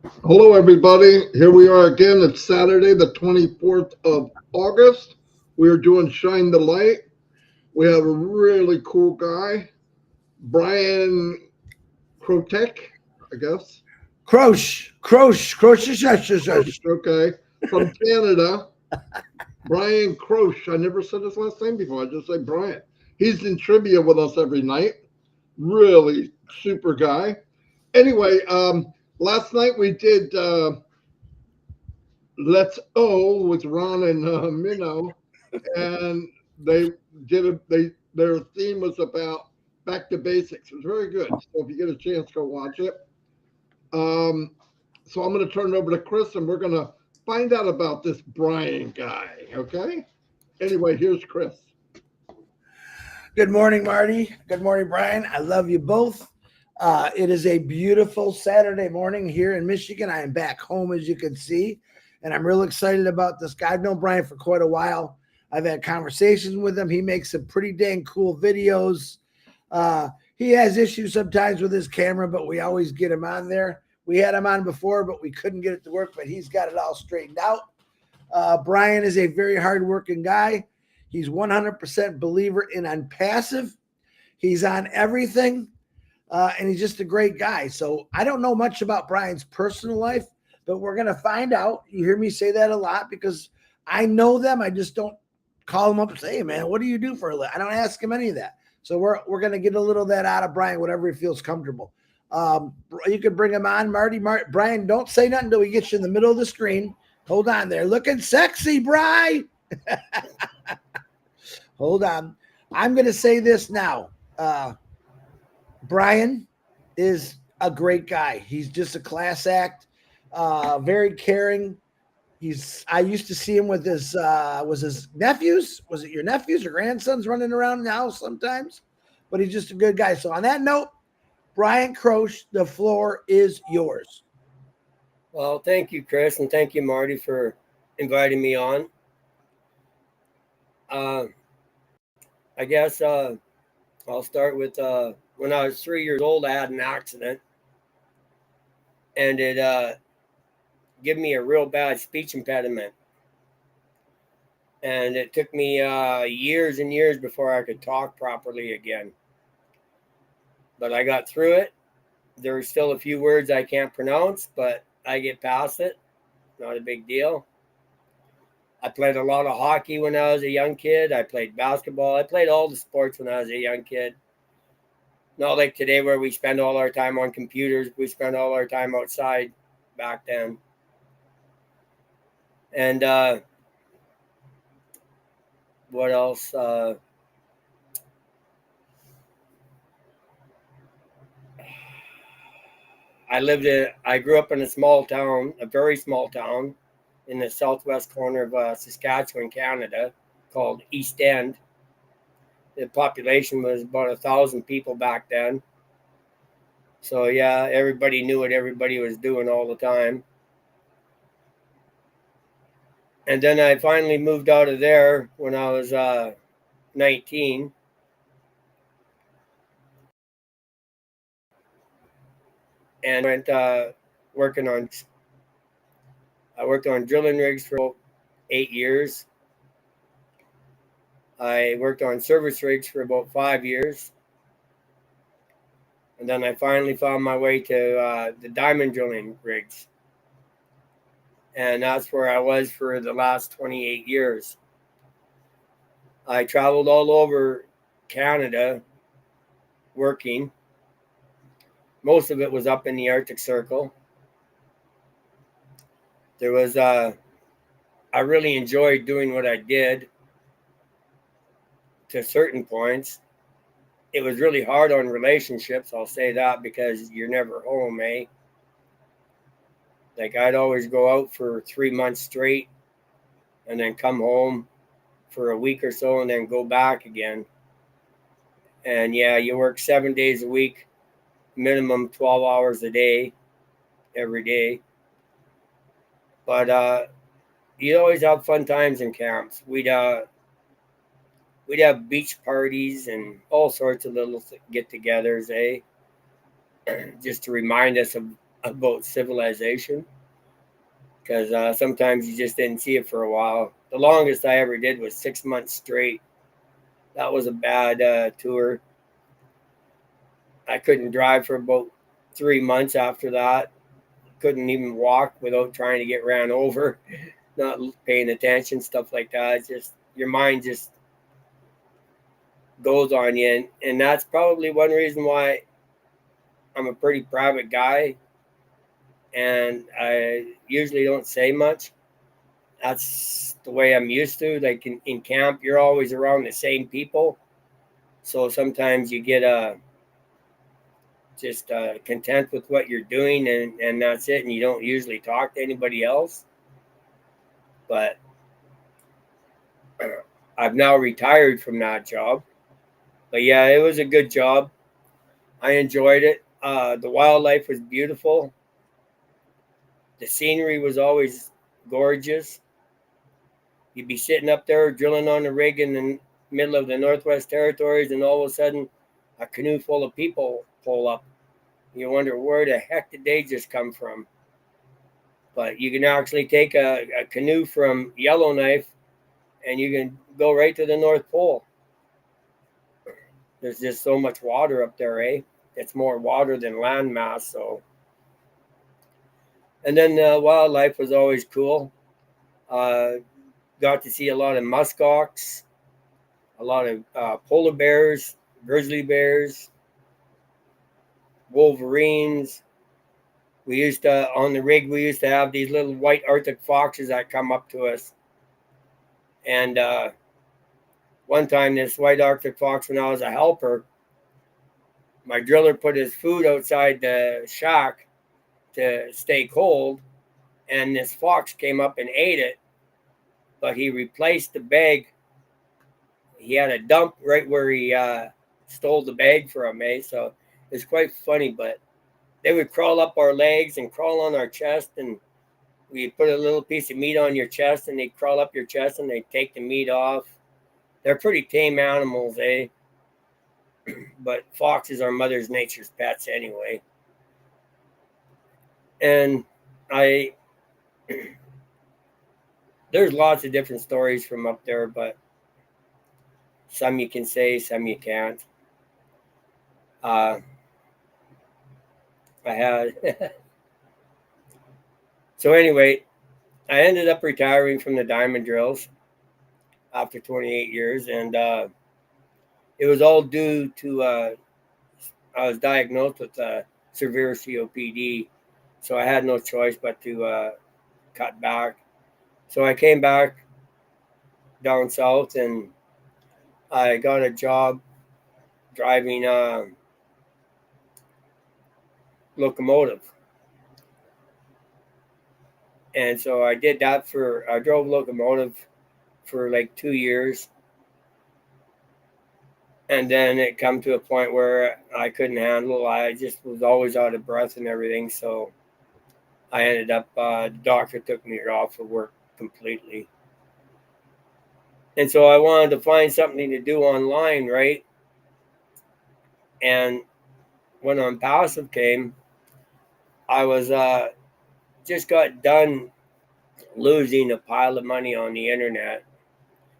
Hello, everybody. Here we are again. It's Saturday, the 24th of August. We are doing Shine the Light. We have a really cool guy, Bryan Kroetch, I guess. Kroetch. Okay, from Canada. Bryan Kroetch. I never said his last name before. I just say Bryan. He's in trivia with us every night. Really super guy. Anyway, last night we did Let's O with Ron and Minnow, and they their theme was about back to basics. It was very good. So if you get a chance, go watch it. Um, so I'm going to turn it over to Chris, and we're going to find out about this Bryan guy. Okay. Anyway, here's Chris. Good morning, Marty. Good morning, Brian. I love you both. It is a beautiful Saturday morning here in Michigan. I am back home, as you can see, and I'm real excited about this guy. I've known Brian for quite a while. I've had conversations with him. He makes some pretty dang cool videos. He has issues sometimes with his camera, but we always get him on there. We had him on before, but we couldn't get it to work, but he's got it all straightened out. Brian is a very hardworking guy. He's 100% believer in ONPASSIVE. He's on everything, and he's just a great guy. So I don't know much about Brian's personal life, but we're going to find out. You hear me say that a lot because I know them. I just don't call him up and say, hey, man, what do you do for a living? I don't ask him any of that. So we're going to get a little of that out of Brian, whatever he feels comfortable. You could bring him on, Marty. Brian, don't say nothing until we get you in the middle of the screen. Hold on there. Looking sexy, Bry. Hold on. I'm going to say this now. Brian is a great guy. He's just a class act, very caring. I used to see him with his nephews. Was it your nephews or grandsons running around the house sometimes? But he's just a good guy. So on that note, Bryan Kroetch, the floor is yours. Well, thank you, Chris, and thank you, Marty, for inviting me on. Uh, I guess I'll start with when I was 3 years old, I had an accident, and it gave me a real bad speech impediment. And it took me years and years before I could talk properly again. But I got through it. There are still a few words I can't pronounce, but I get past it. Not a big deal. I played a lot of hockey when I was a young kid. I played basketball. I played all the sports when I was a young kid. Not like today where we spend all our time on computers. We spend all our time outside back then. And what else? I grew up in a small town, a very small town in the southwest corner of Saskatchewan, Canada, called East End. The population was about 1,000 people back then. So yeah, everybody knew what everybody was doing all the time. And then I finally moved out of there when I was 19. And went working on. I worked on drilling rigs for about 8 years. I worked on service rigs for about 5 years. And then I finally found my way to the diamond drilling rigs. And that's where I was for the last 28 years. I traveled all over Canada working. Most of it was up in the Arctic Circle. I really enjoyed doing what I did to certain points. It was really hard on relationships, I'll say that, because you're never home, eh? Like I'd always go out for 3 months straight and then come home for a week or so and then go back again. And yeah, you work 7 days a week, minimum 12 hours a day, every day. But you'd always have fun times in camps. We'd have beach parties and all sorts of little get-togethers, eh? Just to remind us of about civilization, because sometimes you just didn't see it for a while. The longest I ever did was 6 months straight. That was a bad tour. I couldn't drive for about 3 months after that. Couldn't even walk without trying to get ran over, not paying attention, stuff like that. It's just your mind just goes on you, and that's probably one reason why I'm a pretty private guy, and I usually don't say much. That's the way I'm used to. Like in camp, you're always around the same people, so sometimes you get just content with what you're doing, and that's it, and you don't usually talk to anybody else. But I've now retired from that job. But yeah, it was a good job. I enjoyed it. The wildlife was beautiful. The scenery was always gorgeous. You'd be sitting up there drilling on the rig in the middle of the Northwest Territories, and all of a sudden, a canoe full of people pull up. You wonder where the heck did they just come from? But you can actually take a canoe from Yellowknife, and you can go right to the North Pole. There's just so much water up there, eh? It's more water than land mass. So, and then the wildlife was always cool. Got to see a lot of muskox, a lot of polar bears, grizzly bears, wolverines. We used to, on the rig, we used to have these little white Arctic foxes that come up to us. And one time, this white Arctic fox, when I was a helper, my driller put his food outside the shack to stay cold, and this fox came up and ate it, but he replaced the bag. He had a dump right where he stole the bag from, eh? So it's quite funny, but they would crawl up our legs and crawl on our chest, and we put a little piece of meat on your chest, and they'd crawl up your chest, and they'd take the meat off. They're pretty tame animals, eh? But foxes are Mother Nature's pets anyway. And there's lots of different stories from up there, but some you can say, some you can't. I had so anyway, I ended up retiring from the diamond drills after 28 years, and it was all due to I was diagnosed with severe COPD, so I had no choice but to cut back. So I came back down south, and I got a job driving locomotive. And so I did that I drove locomotive for like 2 years. And then it come to a point where I couldn't handle. I just was always out of breath and everything. So I ended up, the doctor took me off of work completely. And so I wanted to find something to do online, right? And when ONPASSIVE came, I was just got done losing a pile of money on the internet.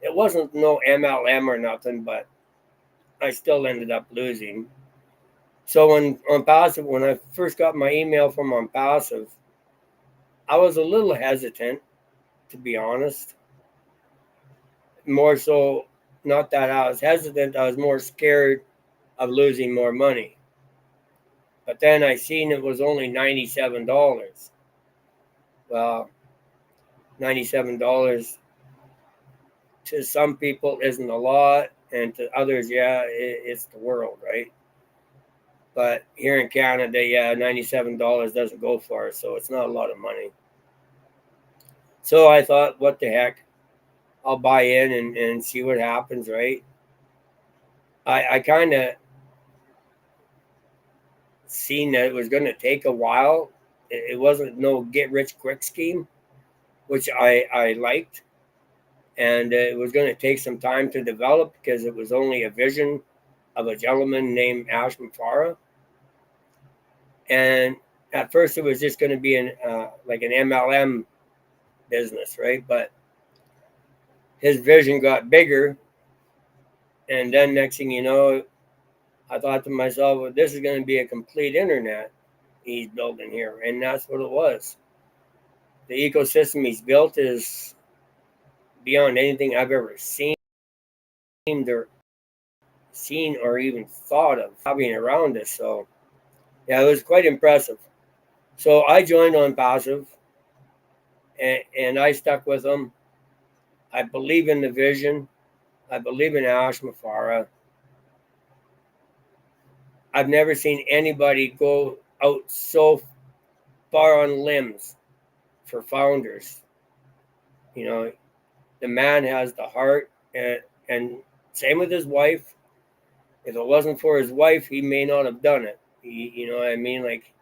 It wasn't no MLM or nothing, but I still ended up losing. So when I first got my email from ONPASSIVE, I was a little hesitant, to be honest. More so, not that I was hesitant, I was more scared of losing more money. But then I seen it was only $97. Well, $97 to some people isn't a lot, and to others, yeah, it's the world, right? But here in Canada, yeah, $97 doesn't go far, so it's not a lot of money. So I thought, what the heck? I'll buy in and see what happens, right? I kind of seen that it was going to take a while. It wasn't no get-rich-quick scheme, which I liked. And it was going to take some time to develop because it was only a vision of a gentleman named Ashman Farah. And at first it was just going to be like an MLM business, right? But his vision got bigger, and then next thing you know, I thought to myself, well, this is going to be a complete internet he's building here, and that's what it was. The ecosystem he's built is beyond anything I've ever seen or even thought of having around us. So yeah, it was quite impressive. So I joined ONPASSIVE, and I stuck with them. I believe in the vision. I believe in Ash Mafara. I've never seen anybody go out so far on limbs for founders. You know, the man has the heart, and same with his wife. If it wasn't for his wife, he may not have done it. You know what I mean? Like,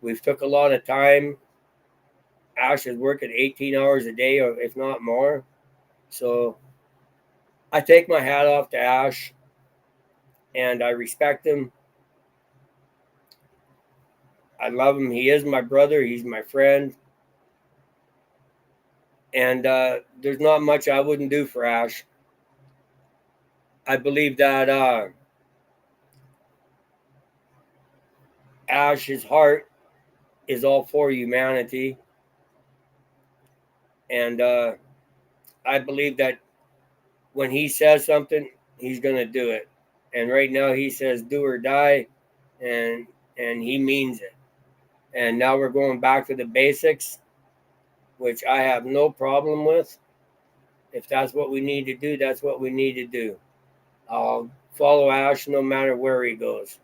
we've took a lot of time. Ash is working 18 hours a day, or if not more. So I take my hat off to Ash, and I respect him. I love him. He is my brother. He's my friend. And there's not much I wouldn't do for Ash. I believe that Ash's heart is all for humanity. And I believe that when he says something, he's going to do it. And right now he says do or die, and he means it. And now we're going back to the basics, which I have no problem with. If that's what we need to do, that's what we need to do. I'll follow Ash no matter where he goes.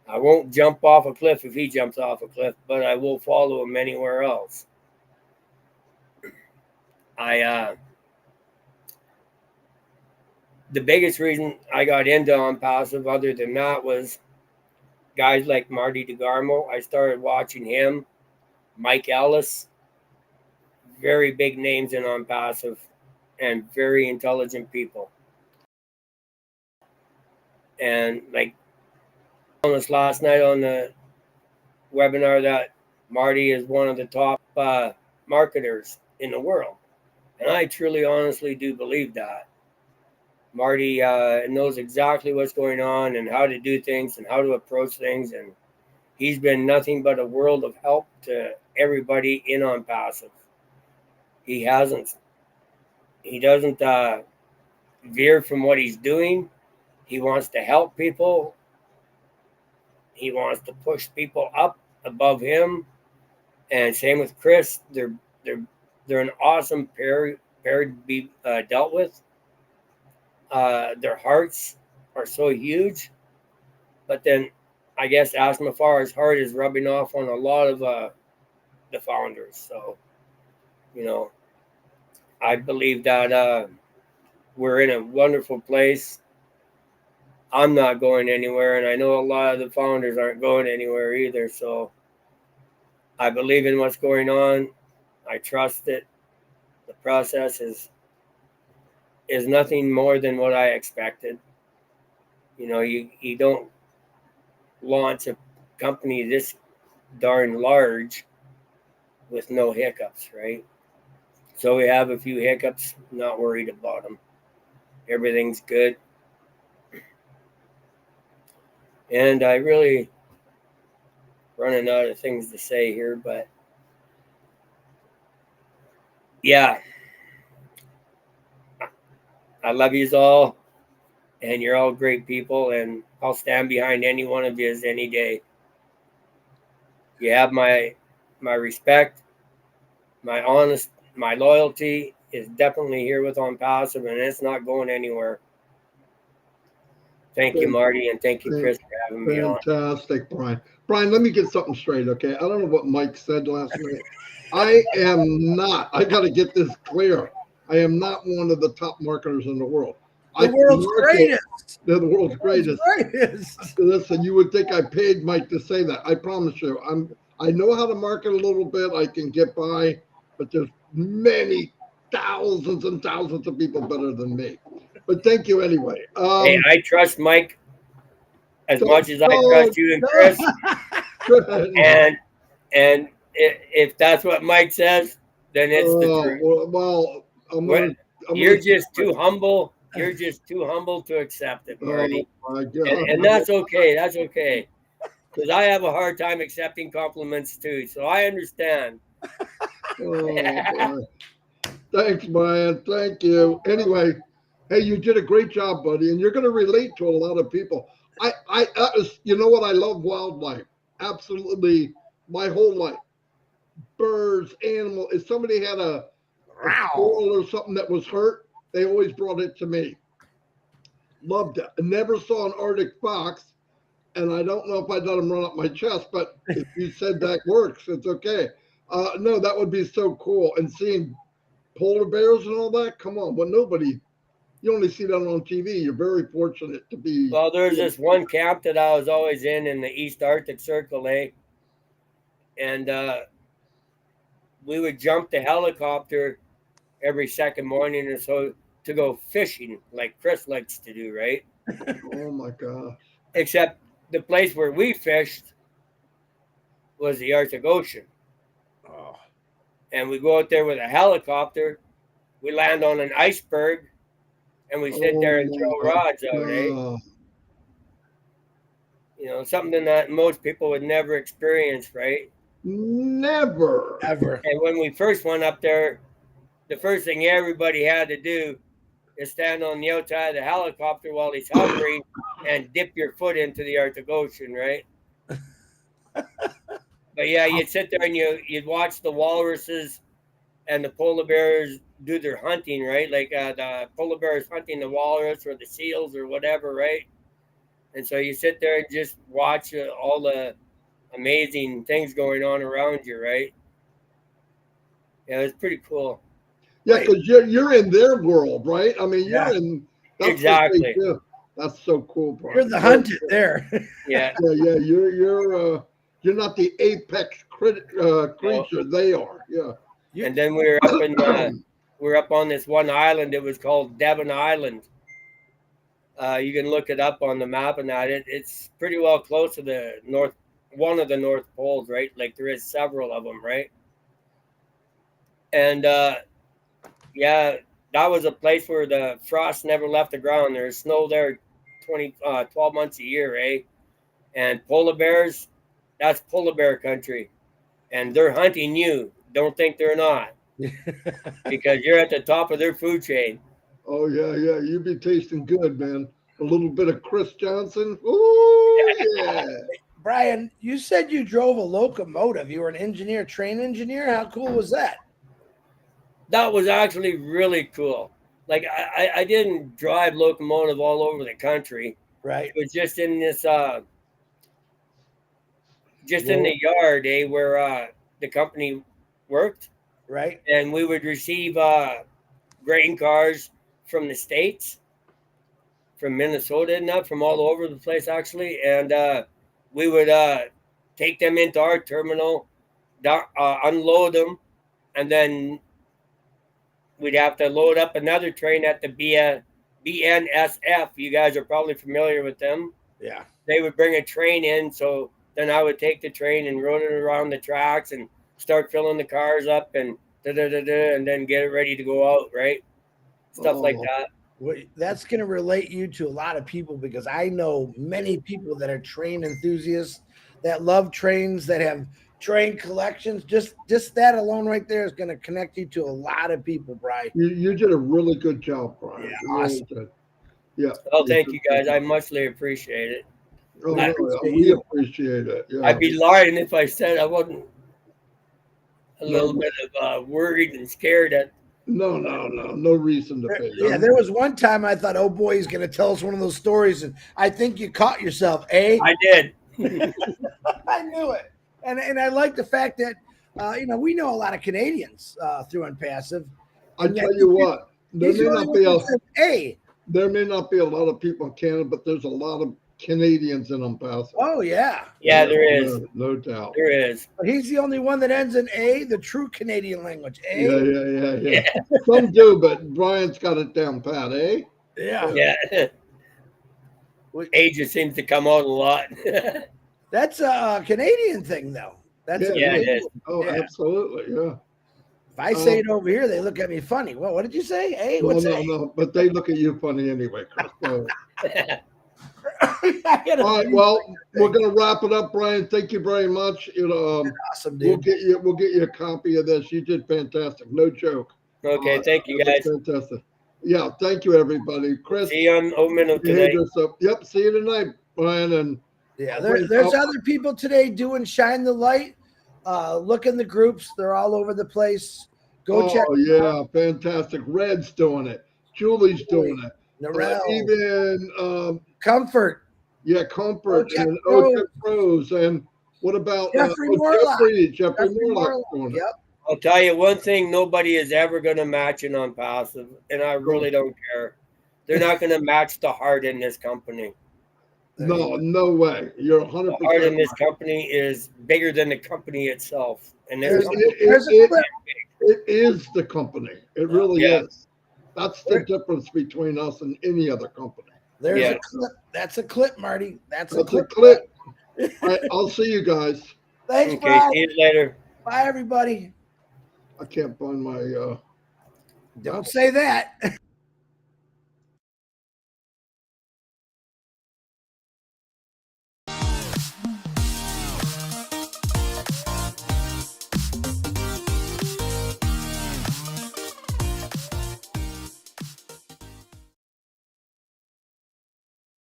I won't jump off a cliff if he jumps off a cliff, but I will follow him anywhere else. The biggest reason I got into ONPASSIVE, other than that, was guys like Marty DeGarmo. I started watching him, Mike Ellis, very big names in ONPASSIVE, and very intelligent people. And like on this last night on the webinar, that Marty is one of the top marketers in the world. And I truly, honestly do believe that. Marty knows exactly what's going on and how to do things and how to approach things. And he's been nothing but a world of help to everybody in ONPASSIVE. He doesn't veer from what he's doing. He wants to help people. He wants to push people up above him. And same with Chris. They're an awesome pair to be dealt with. Their hearts are so huge, but then I guess Ash Mafara's heart is rubbing off on a lot of the founders. So, you know, I believe that we're in a wonderful place. I'm not going anywhere, and I know a lot of the founders aren't going anywhere either. So I believe in what's going on. I trust it. The process is nothing more than what I expected. You know, you don't launch a company this darn large with no hiccups, right? So we have a few hiccups, not worried about them. Everything's good. And I really running out of things to say here, but yeah, I love yous all, and you're all great people, and I'll stand behind any one of yous any day. You have my respect, my loyalty is definitely here with ONPASSIVE, and it's not going anywhere. Thank you, Marty, and thank you, Chris, for having me on. Fantastic, Bryan. Bryan, let me get something straight, okay? I don't know what Mike said last night. I got to get this clear. I am not one of the top marketers in the world. The world's greatest. They're the world's greatest. Listen, you would think I paid Mike to say that. I promise you. I know how to market a little bit. I can get by, but there's many thousands and thousands of people better than me. But thank you anyway. Hey, I trust Mike as much as I trust you and Chris. And And if that's what Mike says, then it's the truth. Well, You're just too humble. You're just too humble to accept it, Marty. Oh my God. And that's okay. That's okay. Because I have a hard time accepting compliments too. So I understand. Oh, boy. Thanks, Brian. Thank you. Anyway, hey, you did a great job, buddy, and you're going to relate to a lot of people. You know what? I love wildlife. Absolutely, my whole life. Birds, animals. If somebody had a squirrel or something that was hurt, they always brought it to me. Loved it. I never saw an Arctic fox, and I don't know if I'd let him run up my chest, but if you said that works, it's okay. No, that would be so cool. And seeing polar bears and all that, come on. Well, you only see that on TV. You're very fortunate to be. Well, there's this one camp that I was always in the East Arctic Circle, and we would jump the helicopter every second morning or so to go fishing, like Chris likes to do, right? Oh my God. Except the place where we fished was the Arctic Ocean. Oh. And we go out there with a helicopter, we land on an iceberg, and we sit there and throw rods out, You know, something that most people would never experience, right? Never. Ever. And when we first went up there, the first thing everybody had to do is stand on the outside of the helicopter while he's hovering and dip your foot into the Arctic Ocean, right? But yeah, you'd sit there and you'd watch the walruses and the polar bears do their hunting, right? Like the polar bears hunting the walrus or the seals or whatever, right? And so you sit there and just watch all the amazing things going on around you, right? Yeah, it's pretty cool. Yeah, because you're in their world, right? I mean, Yeah. you're in. That's exactly. That's so cool, bro. You're the hunted there. Yeah. Yeah. You're not the apex creature. They are. Yeah. And then we were up on this one island. It was called Devon Island. You can look it up on the map and that. It's pretty well close to the one of the North Poles, right? Like there is several of them, right? And yeah, that was a place where the frost never left the ground. There's snow there 12 months a year, eh? And polar bears, that's polar bear country. And they're hunting you. Don't think they're not. Because you're at the top of their food chain. Oh, yeah. You be tasting good, man. A little bit of Chris Johnson. Oh, yeah. Brian, you said you drove a locomotive. You were an train engineer. How cool was that? That was actually really cool. Like I didn't drive locomotive all over the country. Right. It was just in this in the yard, where the company worked. Right. And we would receive grain cars from the States, from Minnesota and that, from all over the place actually. And we would take them into our terminal, unload them, and then we'd have to load up another train at the BNSF. You guys are probably familiar with them. Yeah. They would bring a train in, so then I would take the train and run it around the tracks and start filling the cars up and and then get it ready to go out, right? Stuff like that. Well, that's going to relate you to a lot of people because I know many people that are train enthusiasts that love trains, that have train collections. Just that alone right there is going to connect you to a lot of people, Brian. You did a really good job, Brian. Yeah, awesome. Really yeah. Well, thank you guys. I muchly appreciate it. Oh, we appreciate it. Yeah. I'd be lying if I said I wasn't a little bit of worried and scared at. No reason to pay. Yeah, there was one time I thought, oh boy, he's going to tell us one of those stories, and I think you caught yourself, eh? I did. I knew it, and I like the fact that we know a lot of Canadians through ONPASSIVE. I tell you what, there may not be a lot of people in Canada, but there's a lot of Canadians in ONPASSIVE. Oh yeah, there is, no doubt. There is. But he's the only one that ends in A, the true Canadian language. A. Yeah. Some do, but Brian's got it down pat, eh? Yeah. A just seems to come out a lot. That's a Canadian thing, though. That's Yeah, it amazing. is. Oh, Yeah. absolutely. Yeah. If I say it over here, they look at me funny. Well, what did you say? Hey, No, what's no. But they look at you funny anyway, Chris. So. that? All right. Well, we're going to wrap it up, Brian. Thank you very much. Awesome, We'll dude. get you a copy of this. You did fantastic. No joke. Okay, thank you, That guys. was fantastic. Yeah. Thank you, everybody. Chris, See you on Omino behave tonight. yourself. Yep. See you tonight, Brian. And Yeah, there's other people today doing Shine the Light. Look in the groups. They're all over the place. Go check. oh yeah, fantastic. Red's doing it. Julie's doing it. Narelle. Even Comfort. yeah, Comfort Ocheck and Rose. Ocheck Rose. And what about Jeffrey Morlock. Jeffrey Morlock's doing it. Yep. I'll tell you one thing: nobody is ever going to match it on passive, and I really don't care. They're not going to match the heart in this company. No way. You're 100%. The heart in this company is bigger than the company itself, and There's it is the company. It really Yeah. is. That's the difference between us and any other company. There's a clip. That's a clip, Marty. That's a clip. All right, I'll see you guys. Thanks, Okay, Brian. see you later. Bye, everybody. I can't find my Don't say that.